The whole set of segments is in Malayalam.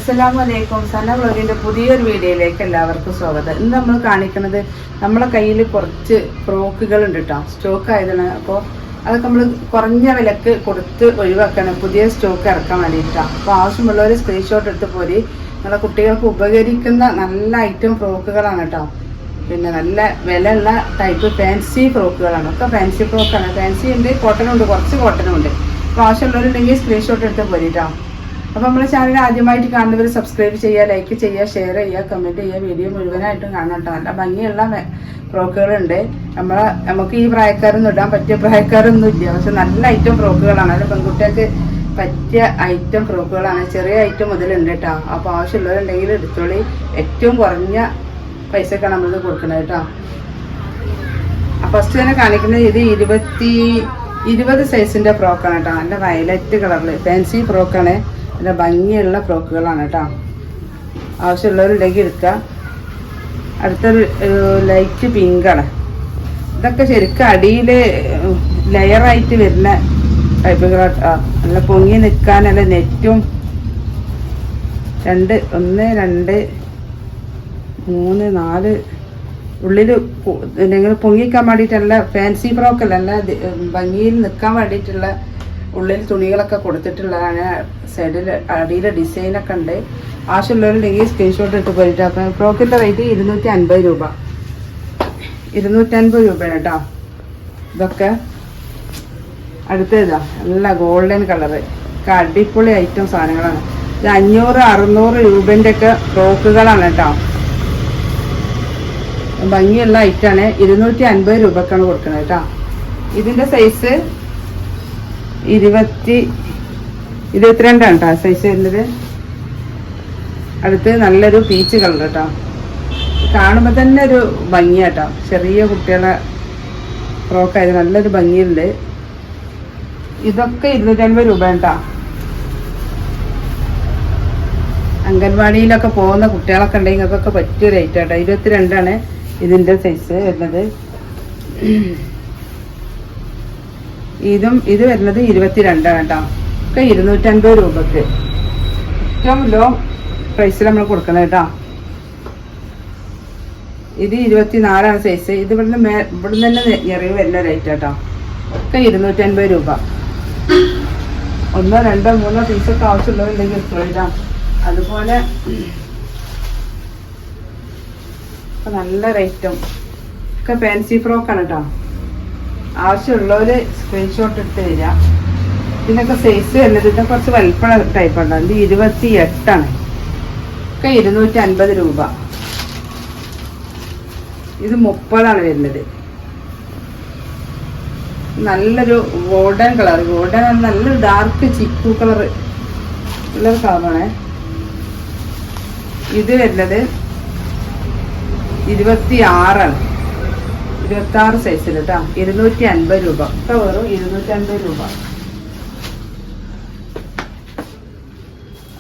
അസ്സലാമലൈക്കും. സന വ്ലോഗിന്റെ പുതിയൊരു വീഡിയോയിലേക്ക് എല്ലാവർക്കും സ്വാഗതം. ഇന്ന് നമ്മൾ കാണിക്കുന്നത് നമ്മളെ കയ്യിൽ കുറച്ച് ഫ്രോക്കുകൾ ഉണ്ട് കേട്ടോ, സ്റ്റോക്ക് ആയതാണ്. അപ്പോൾ അതൊക്കെ നമ്മൾ കുറഞ്ഞ വിലക്ക് കൊടുത്ത് ഒഴിവാക്കണം, പുതിയ സ്റ്റോക്ക് ഇറക്കാൻ വേണ്ടിയിട്ടാണ്. അപ്പോൾ ആവശ്യമുള്ളവർ സ്ക്രീൻഷോട്ട് എടുത്ത് പോരി. നിങ്ങളുടെ കുട്ടികൾക്ക് ഉപകരിക്കുന്ന നല്ല ഐറ്റം ഫ്രോക്കുകളാണ് കേട്ടോ. പിന്നെ നല്ല വിലയുള്ള ടൈപ്പ് ഫാൻസി ഫ്രോക്കുകളാണ്, ഒക്കെ ഫാൻസി ഫ്രോക്കാണ്. ഫാൻസി ഉണ്ട്, കോട്ടനും ഉണ്ട്, കുറച്ച് കോട്ടനും ഉണ്ട്. അപ്പോൾ ആവശ്യമുള്ളവരുണ്ടെങ്കിൽ സ്ക്രീൻഷോട്ട് എടുത്ത് പോരിട്ടോ. അപ്പോൾ നമ്മുടെ ചാനൽ ആദ്യമായിട്ട് കാണുന്നവർ സബ്സ്ക്രൈബ് ചെയ്യുക, ലൈക്ക് ചെയ്യുക, ഷെയർ ചെയ്യുക, കമൻറ്റ് ചെയ്യുക. വീഡിയോ മുഴുവനായിട്ടും കാണണം കേട്ടോ. നല്ല ഭംഗിയുള്ള ഫ്രോക്കുകളുണ്ട്. നമുക്ക് ഈ പ്രായക്കാരൊന്നും ഇടാൻ പറ്റിയ പ്രായക്കാരൊന്നും ഇല്ല, പക്ഷെ നല്ല ഐറ്റം ഫ്രോക്കുകളാണ്. അത് പെൺകുട്ടികൾക്ക് പറ്റിയ ഐറ്റം ഫ്രോക്കുകളാണ്. ചെറിയ ഐറ്റം മുതലുണ്ട് കേട്ടോ. അപ്പോൾ ആവശ്യമുള്ളവരുണ്ടെങ്കിൽ എടുത്തോളി. ഏറ്റവും കുറഞ്ഞ പൈസക്കാണ് നമ്മളിത് കൊടുക്കുന്നത് കേട്ടോ. ഫസ്റ്റ് തന്നെ കാണിക്കുന്നത് ഇത് 20 സൈസിൻ്റെ ഫ്രോക്കാണ് കേട്ടോ. നല്ല വയലറ്റ് കളറിൽ ഫാൻസി ഫ്രോക്കാണ്. നല്ല ഭംഗിയുള്ള ഫ്രോക്കുകളാണ് കേട്ടോ. ആവശ്യമുള്ളവരുണ്ടെങ്കിൽ എടുക്കുക. അടുത്തൊരു ലൈറ്റ് പിങ്കാണ്. ഇതൊക്കെ ശരിക്കും അടിയിൽ ലെയറായിട്ട് വരുന്ന ടൈപ്പുകളാട്ടോ. നല്ല പൊങ്ങി നിൽക്കാൻ നല്ല നെറ്റും 1 2 3 4 ഉള്ളിൽ നിങ്ങൾ പൊങ്ങിക്കാൻ വേണ്ടിയിട്ടുള്ള ഫാൻസി ഫ്രോക്കല്ല, നല്ല ഭംഗിയിൽ നിൽക്കാൻ വേണ്ടിയിട്ടുള്ള ഉള്ളിൽ തുണികളൊക്കെ കൊടുത്തിട്ടുള്ളതാണ്. സൈഡിൽ അടിയിലെ ഡിസൈനൊക്കെ ഉണ്ട്. ആവശ്യമുള്ളവരുണ്ടെങ്കിൽ സ്ക്രീൻഷോട്ട് ഇട്ട് പോയിട്ട്. അപ്പം ഫ്രോക്കിൻ്റെ റേറ്റ് 250 രൂപ, 250 രൂപയാണ് കേട്ടോ. ഇതൊക്കെ അടുത്തതാ നല്ല ഗോൾഡൻ കളറ്, ഒക്കെ അടിപൊളി ഐറ്റം സാധനങ്ങളാണ്. ഇത് 500-600 രൂപൻ്റെ ഒക്കെ ഫ്രോക്കുകളാണ് കേട്ടോ. ഭംഗിയുള്ള ഐറ്റാണ്. 250 രൂപക്കാണ് കൊടുക്കുന്നത് കേട്ടോ. ഇതിൻ്റെ സൈസ് 22 കേട്ടോ സൈസ് വരുന്നത്. അടുത്ത് നല്ലൊരു പീച്ച് കളർ കേട്ടോ. കാണുമ്പോൾ തന്നെ ഒരു ഭംഗിയാട്ടോ. ചെറിയ കുട്ടികളെ ഫ്രോക്കായത് നല്ലൊരു ഭംഗിയുണ്ട്. ഇതൊക്കെ 250 രൂപ കേട്ടോ. അംഗൻവാടിയിലൊക്കെ പോകുന്ന കുട്ടികളൊക്കെ ഉണ്ടെങ്കിൽ അതൊക്കെ പറ്റിയ റേറ്റ് കേട്ടോ. 22 ഇതിൻ്റെ സൈസ് വരുന്നത്. ഇത് വരുന്നത് 22 കേട്ടോ. ഒക്കെ 250 രൂപക്ക് ഏറ്റവും ലോ പ്രൈസിൽ നമ്മൾ കൊടുക്കുന്നത് കേട്ടോ. ഇത് 24 സൈസ്. ഇത് ഇവിടുന്ന് തന്നെ ഞെറിവ് വരുന്ന റേറ്റ് കേട്ടോ. ഒക്കെ 250 രൂപ. 1 2 3 പീസൊക്കെ ആവശ്യമുള്ളവരുണ്ടെങ്കിൽ എടുത്തോളാം. അതുപോലെ നല്ല റേറ്റും ഒക്കെ ഫാൻസി ഫ്രോക്കാണ് കേട്ടോ. ആവശ്യമുള്ളവർ സ്ക്രീൻഷോട്ട് എടുത്ത് തരിക. ഇതിനൊക്കെ സൈസ് വരുന്നത് ഇതിൻ്റെ കുറച്ച് വലിപ്പമുള്ള ടൈപ്പാണ്. ഇത് 28 ഒക്കെ 250 രൂപ. ഇത് 30 വരുന്നത്. നല്ലൊരു ഗോൾഡൻ കളർ, ഗോൾഡൻ നല്ലൊരു ഡാർക്ക് ചിക്കു കളർ ഉള്ളൊരു കളറാണ്. ഇത് വരുന്നത് 26 സൈസിൽ കേട്ടോ. 250 രൂപ. ഒക്കെ വെറും 250 രൂപ.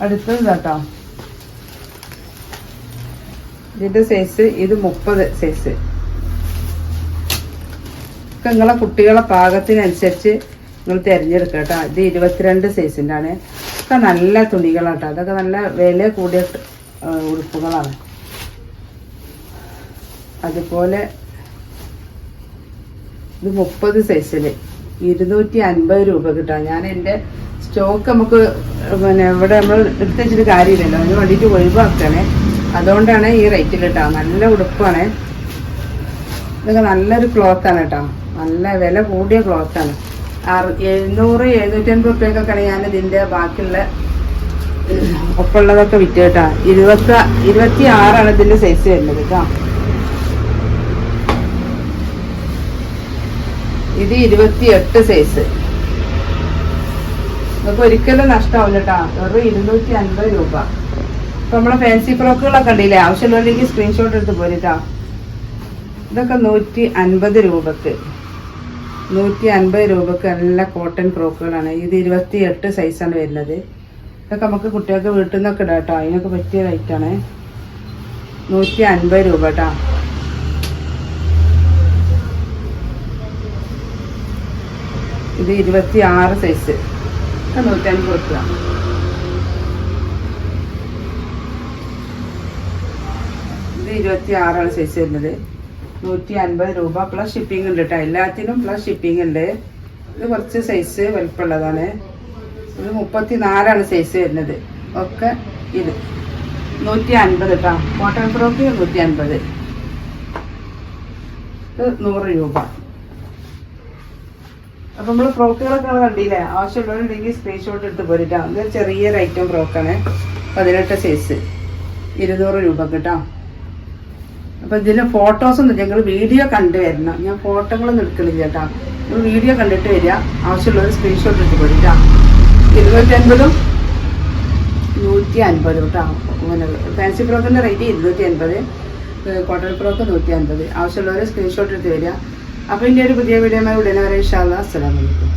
അടുത്തത് കേട്ടോ. ഇതിന്റെ സൈസ് ഇത് 30 സൈസ്. ഒക്കെ നിങ്ങളെ കുട്ടികളെ പാകത്തിനനുസരിച്ച് നിങ്ങൾ തിരഞ്ഞെടുക്കുക കേട്ടോ. ഇത് 22 സൈസിൻ്റെ ആണ്. ഒക്കെ നല്ല തുണികളാട്ടോ. അതൊക്കെ നല്ല വില കൂടിയ ഉടുപ്പുകളാണ്. അതുപോലെ ഇത് 30 സൈസിൽ 250 രൂപ കിട്ടാം. ഞാൻ എൻ്റെ സ്റ്റോക്ക് നമുക്ക് പിന്നെ ഇവിടെ നമ്മൾ എടുത്ത് വെച്ചിട്ട് കാര്യമില്ലല്ലോ, അതിന് വേണ്ടിയിട്ട് ഒഴിവാക്കണേ. അതുകൊണ്ടാണ് ഈ റേറ്റിൽ കേട്ടോ. നല്ല ഉടുപ്പാണ്. ഇതൊക്കെ നല്ലൊരു ക്ലോത്താണ് കേട്ടോ. നല്ല വില കൂടിയ ക്ലോത്താണ്. 700-750 റുപ്യക്കൊക്കെയാണ് ഞാൻ ഇതിൻ്റെ ബാക്കിയുള്ള ഒപ്പമുള്ളതൊക്കെ വിറ്റ് കേട്ടോ. 26 ഇതിൻ്റെ സൈസ് വരുന്നത് കേട്ടോ. ഇത് 28 സൈസ്. നമുക്ക് ഒരിക്കലും നഷ്ടമാവില്ല കേട്ടോ. വെറും 250 രൂപ. ഇപ്പൊ നമ്മളെ ഫാൻസി ഫ്രോക്കുകളൊക്കെ ഉണ്ടല്ലേ, ആവശ്യമുള്ളവരിലേക്ക് സ്ക്രീൻഷോട്ട് എടുത്ത് പോരിട്ടാ. ഇതൊക്കെ 150 രൂപക്ക്, 150 രൂപക്ക് നല്ല കോട്ടൺ ഫ്രോക്കുകളാണ്. ഇത് 28 സൈസാണ് വരുന്നത്. ഇതൊക്കെ നമുക്ക് കുട്ടികൾക്ക് വീട്ടിൽ നിന്നൊക്കെ ഇടാം കേട്ടോ. അതിനൊക്കെ പറ്റിയ റേറ്റാണ്. 150 രൂപ കേട്ടോ. ഇത് 26 സൈസ്. 150 രൂപ. 26 സൈസ് വരുന്നത്. 150 രൂപ പ്ലസ് ഷിപ്പിംഗ് ഉണ്ട് കേട്ടോ. എല്ലാത്തിനും പ്ലസ് ഷിപ്പിംഗ് ഉണ്ട്. ഇത് കുറച്ച് സൈസ് വലിപ്പമുള്ളതാണ്. ഇത് 34 സൈസ് വരുന്നത്. ഒക്കെ ഇത് 150 കേട്ടോ. Cotton frock 150. ഇത് 100 രൂപ. അപ്പം നമ്മൾ ഫ്രോക്കുകളൊക്കെ കണ്ടില്ലേ? ആവശ്യമുള്ളവരുണ്ടെങ്കിൽ സ്ക്രീൻഷോട്ട് ഇട്ട് പോരിട്ടോ. ഇത് ചെറിയൊരു ഐറ്റം ഫ്രോക്കാണ്. 18 സൈസ് 200 രൂപ കേട്ടോ. അപ്പം ഇതിൻ്റെ ഫോട്ടോസൊന്നും ഞങ്ങൾ വീഡിയോ കണ്ടു വരണം. ഞാൻ ഫോട്ടോകളൊന്നും എടുക്കണില്ല കേട്ടോ. നിങ്ങൾ വീഡിയോ കണ്ടിട്ട് വരിക. ആവശ്യമുള്ളവർ സ്ക്രീൻഷോട്ട് ഇട്ട് പോരിട്ടോ. 250 150 കേട്ടോ. അങ്ങനെ ഫാൻസി ഫ്രോക്കിൻ്റെ റേറ്റ് 250, കോട്ടൺ ഫ്രോക്ക് 150. ആവശ്യമുള്ളവർ സ്ക്രീൻഷോട്ട് എടുത്ത് വരിക. അപ്പോൾ ഇതിൻ്റെ ഒരു പുതിയ വീഡിയോ ഉടനെ വരെ ഇൻഷാ അല്ലാഹ്. അസ്സലാമു അലൈക്കും.